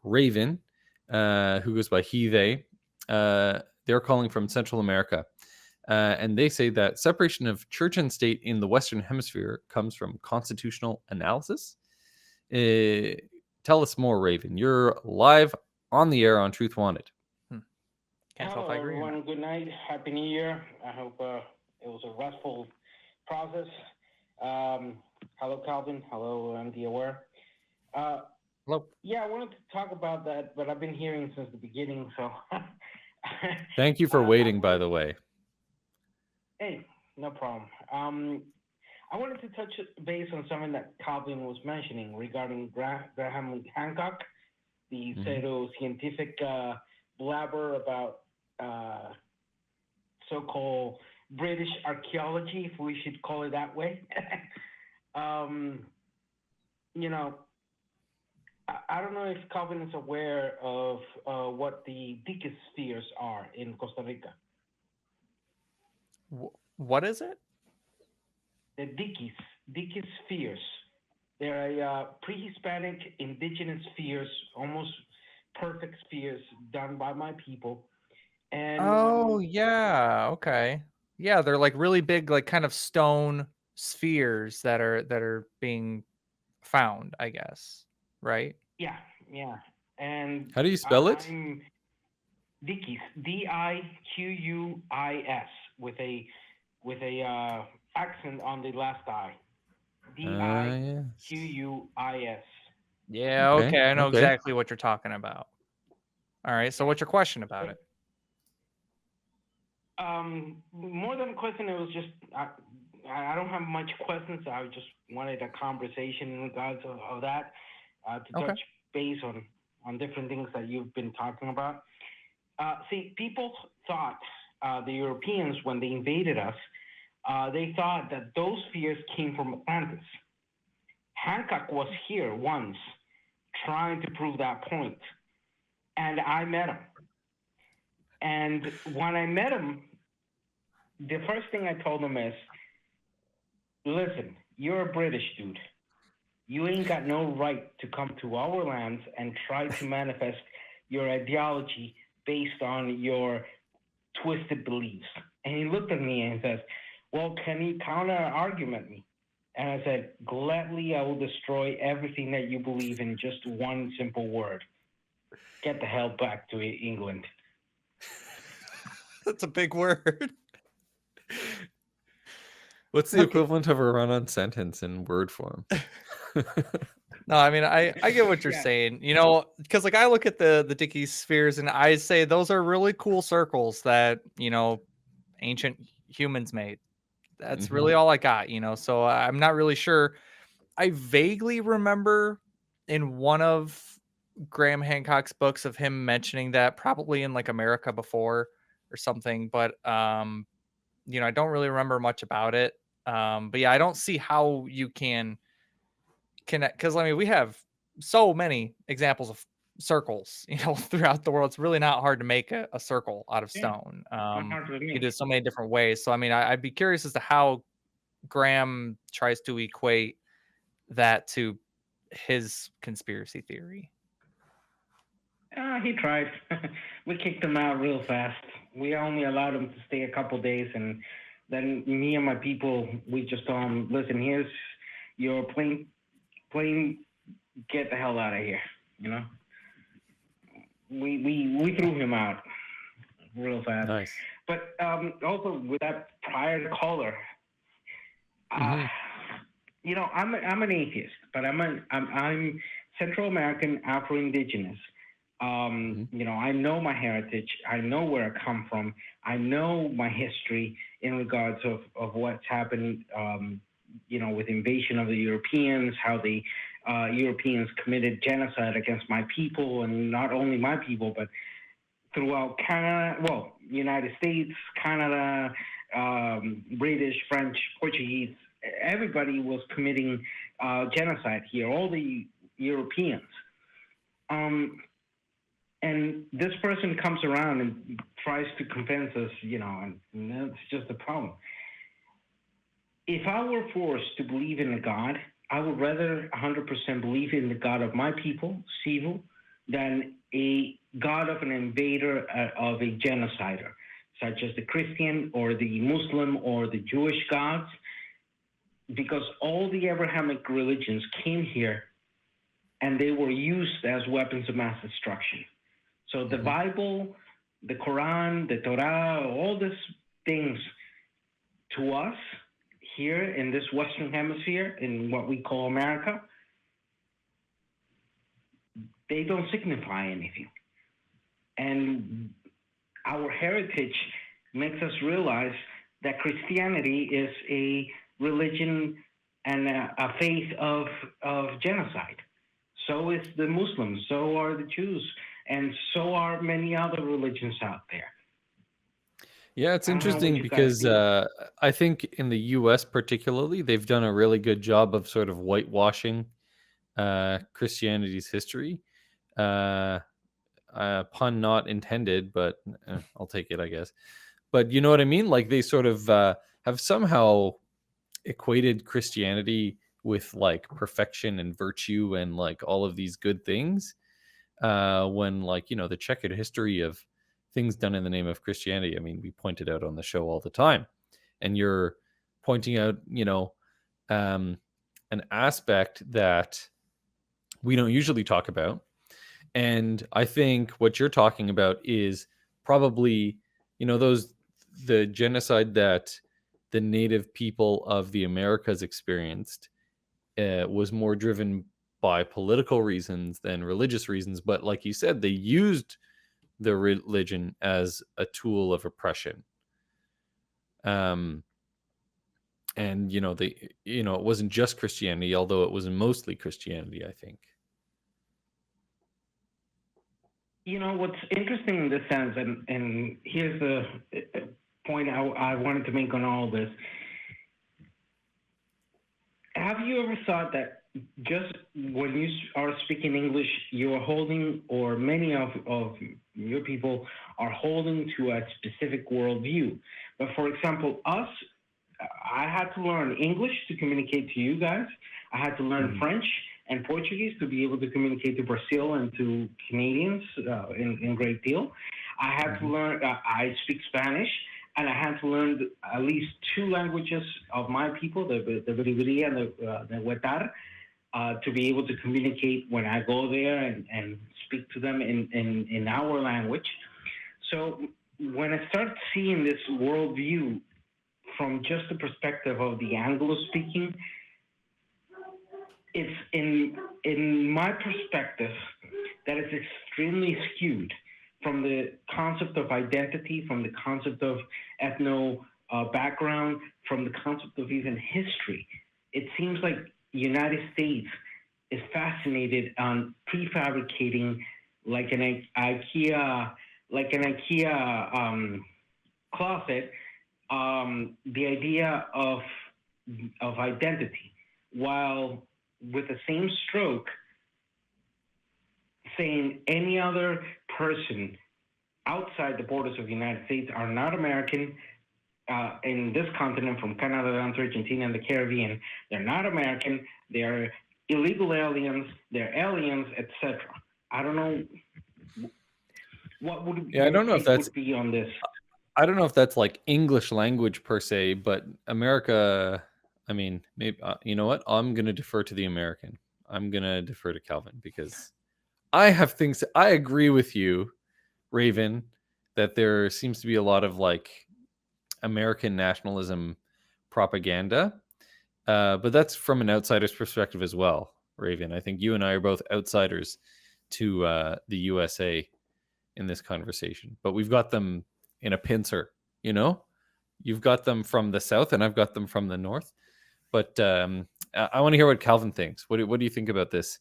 Raven, who goes by he, they. They're calling from Central America. And they say that separation of church and state in the Western Hemisphere comes from constitutional analysis. Tell us more, Raven. You're live on the air on Truth Wanted. Can't tell if I agree or not. Everyone. Good night. Happy New Year. I hope it was a restful process. Hello, Calvin. Hello, MD Aware. Hello. Yeah, I wanted to talk about that, but I've been hearing since the beginning, so. Thank you for waiting, by the way. Hey, no problem. I wanted to touch base on something that Calvin was mentioning regarding Graham Hancock, the pseudo-scientific blabber about so-called British archaeology, if we should call it that way. You know, I don't know if Calvin is aware of what the Diquis spheres are in Costa Rica. What is it? The Diquis spheres. They're a pre-Hispanic indigenous spheres, almost perfect spheres done by my people. And yeah, okay. Yeah, they're like really big, like kind of stone spheres that are being found, I guess. Right? Yeah. And how do you spell it? I'm Diquis, Diquis, with a accent on the last I. Diquis. Yeah, okay. I know exactly what you're talking about. All right. So what's your question about it? More than a question, it was just I don't have much questions. I just wanted a conversation in regards of that to touch base on different things that you've been talking about. See, people thought the Europeans, when they invaded us, they thought that those spheres came from Atlantis. Hancock was here once trying to prove that point, and I met him. And when I met him, the first thing I told him is, listen, you're a British dude. You ain't got no right to come to our lands and try to manifest your ideology based on your twisted beliefs. And he looked at me and says, well, can you counter-argument me? And I said, gladly, I will destroy everything that you believe in just one simple word. Get the hell back to England. That's a big word. What's the equivalent of a run-on sentence in word form? No, I mean, I get what you're saying, you know, because like I look at the Diquis spheres and I say those are really cool circles that, you know, ancient humans made. That's really all I got, you know, so I'm not really sure. I vaguely remember in one of Graham Hancock's books of him mentioning that probably in like America before or something, but you know, I don't really remember much about it. But yeah, I don't see how you can connect, because I mean, we have so many examples of circles, you know, throughout the world. It's really not hard to make a circle out of stone. You can do it so many different ways. So I mean, I'd be curious as to how Graham tries to equate that to his conspiracy theory. He tried. We kicked him out real fast. We only allowed him to stay a couple days, and then me and my people, we just told him, listen, here's your plane, get the hell out of here, you know? We threw him out real fast. Nice. But also with that prior caller, you know, I'm an atheist, but I'm Central American, Afro-Indigenous. You know, I know my heritage. I know where I come from. I know my history in regards of what's happened, you know, with invasion of the Europeans, how the Europeans committed genocide against my people, and not only my people, but throughout Canada, well, United States, Canada, British, French, Portuguese, everybody was committing genocide here, all the Europeans. And this person comes around and tries to convince us, you know, and that's just the problem. If I were forced to believe in a God, I would rather 100% believe in the God of my people, Sivu, than a god of an invader, of a genocider, such as the Christian or the Muslim or the Jewish gods, because all the Abrahamic religions came here and they were used as weapons of mass destruction. So the Bible, the Quran, the Torah, all these things to us here in this Western Hemisphere, in what we call America, they don't signify anything. And our heritage makes us realize that Christianity is a religion and a faith of genocide. So is the Muslims, so are the Jews, and so are many other religions out there. Yeah, it's I don't know what interesting you guys because think. I think in the US particularly, they've done a really good job of sort of whitewashing Christianity's history. Uh, pun not intended, but I'll take it, I guess. But you know what I mean? Like they sort of have somehow equated Christianity with like perfection and virtue and like all of these good things. When like, you know, the checkered history of things done in the name of Christianity, I mean, we point it out on the show all the time. And you're pointing out, you know, an aspect that we don't usually talk about. And I think what you're talking about is probably, you know, the genocide that the native people of the Americas experienced was more driven by political reasons than religious reasons. But like you said, they used the religion as a tool of oppression. And you know, it wasn't just Christianity, although it was mostly Christianity, I think. You know, what's interesting in this sense, and here's the point I wanted to make on all this. Have you ever thought that just when you are speaking English, you are holding, or many of your people are holding to a specific worldview? But for example, us, I had to learn English to communicate to you guys. I had to learn French and Portuguese to be able to communicate to Brazil and to Canadians in great deal. I had to learn, I speak Spanish, and I had to learn at least 2 languages of my people, the Biribiri and the Huetar, to be able to communicate when I go there and speak to them in our language. So when I start seeing this worldview from just the perspective of the Anglo-speaking, it's in my perspective that it's extremely skewed from the concept of identity, from the concept of ethno background, from the concept of even history. It seems like the United States is fascinated on prefabricating like an IKEA closet, the idea of identity, while with the same stroke saying any other person outside the borders of the United States are not American, in this continent, from Canada down to Argentina and the Caribbean, they're not American, they're illegal aliens, they're aliens, etc. I don't know what would I don't know if that's would be on this. I don't know if that's like English language per se, but America, I mean, maybe you know what? I'm going to defer to the American. I'm going to defer to Calvin because I have things. I agree with you, Raven, that there seems to be a lot of like American nationalism propaganda, but that's from an outsider's perspective as well, Raven. I think you and I are both outsiders to the USA in this conversation, but we've got them in a pincer. You know, you've got them from the south, and I've got them from the north. But I want to hear what Calvin thinks. What do you think about this?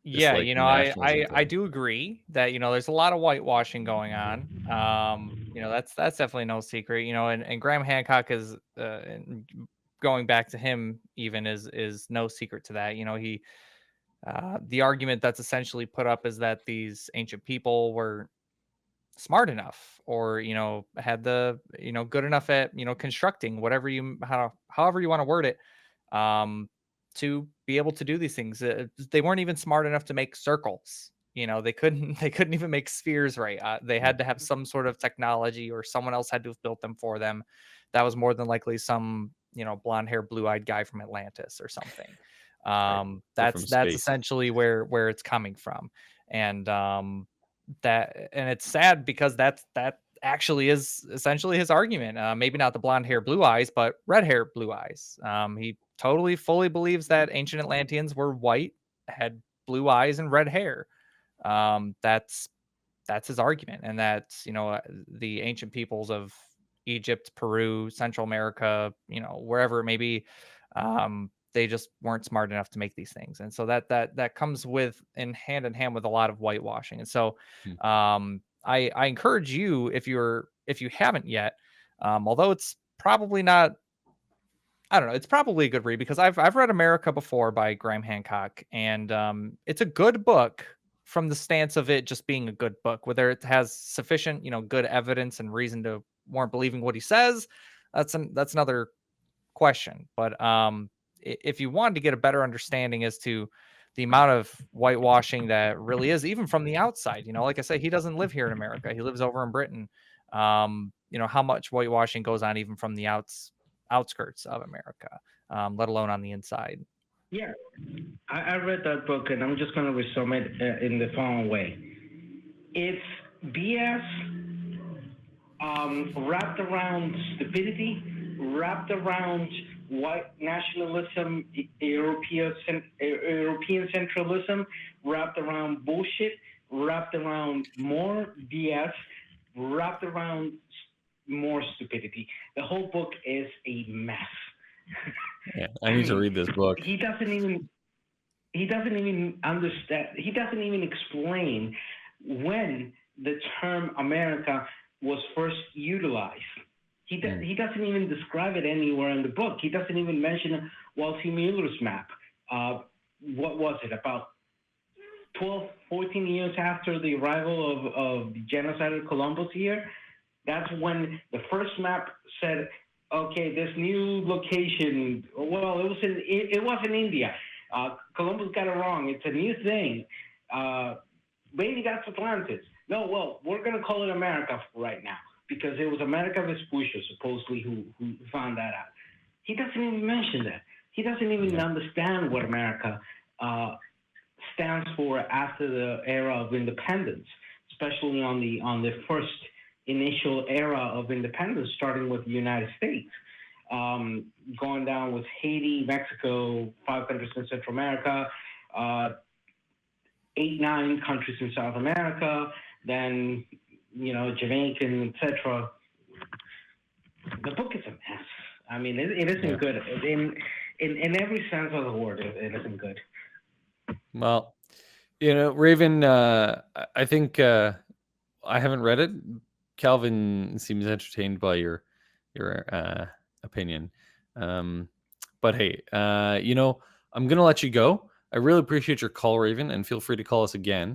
Yeah, like, you know, nationalism I thing? do agree that, you know, there's a lot of whitewashing going on. You know, that's definitely no secret. You know, and Graham Hancock is and going back to him even is no secret to that. You know, he the argument that's essentially put up is that these ancient people were smart enough, or, you know, had the, you know, good enough at, you know, constructing whatever you however you want to word it, um to be able to do these things. They weren't even smart enough to make circles, You know, they couldn't even make spheres right. They had to have some sort of technology, or someone else had to have built them for them. That was more than likely some, you know, blonde hair, blue eyed guy from Atlantis or something. Right. Or from That's space. essentially where it's coming from. And and it's sad because that actually is essentially his argument. Maybe not the blonde hair, blue eyes, but red hair, blue eyes. He totally fully believes that ancient Atlanteans were white, had blue eyes and red hair. That's his argument, and that's, you know, the ancient peoples of Egypt, Peru, Central America, you know, wherever it may be, they just weren't smart enough to make these things, and so that comes with in hand with a lot of whitewashing. And so, Hmm. I encourage you, if you haven't yet, although it's probably not, I don't know, it's probably a good read, because I've read America before by Graham Hancock, and it's a good book from the stance of it just being a good book. Whether it has sufficient, you know, good evidence and reason to warrant believing what he says, that's another question. But if you wanted to get a better understanding as to the amount of whitewashing that really is, even from the outside, you know, like I say, he doesn't live here in America; he lives over in Britain. You know how much whitewashing goes on even from the outskirts of America, let alone on the inside. Yeah, I read that book, and I'm just going to resume it in the following way. It's BS wrapped around stupidity, wrapped around white nationalism, European centralism, wrapped around bullshit, wrapped around more BS, wrapped around more stupidity. The whole book is a mess. Yeah, I need to read this book. He doesn't even understand. He doesn't even explain when the term America was first utilized. He doesn't even describe it anywhere in the book. He doesn't even mention Walter Mueller's map. What was it, about 12, 14 years after the arrival of the genocide of Columbus here? That's when the first map said, okay, this new location, well, it was in India. Columbus got it wrong. It's a new thing. Maybe that's Atlantis. No, well, we're going to call it America right now, because it was America Vespucci, supposedly, who found that out. He doesn't even mention that. He doesn't even understand what America stands for after the era of independence, especially on the first initial era of independence, starting with the United States, going down with Haiti, Mexico, 5 countries in Central America, 8, 9 countries in South America, then, you know, Jamaican, etc. The book is a mess. I mean, it isn't good. In every sense of the word, it isn't good. Well, you know, Raven, I think I haven't read it. Calvin seems entertained by your opinion. But hey, you know, I'm gonna let you go. I really appreciate your call, Raven, and feel free to call us again.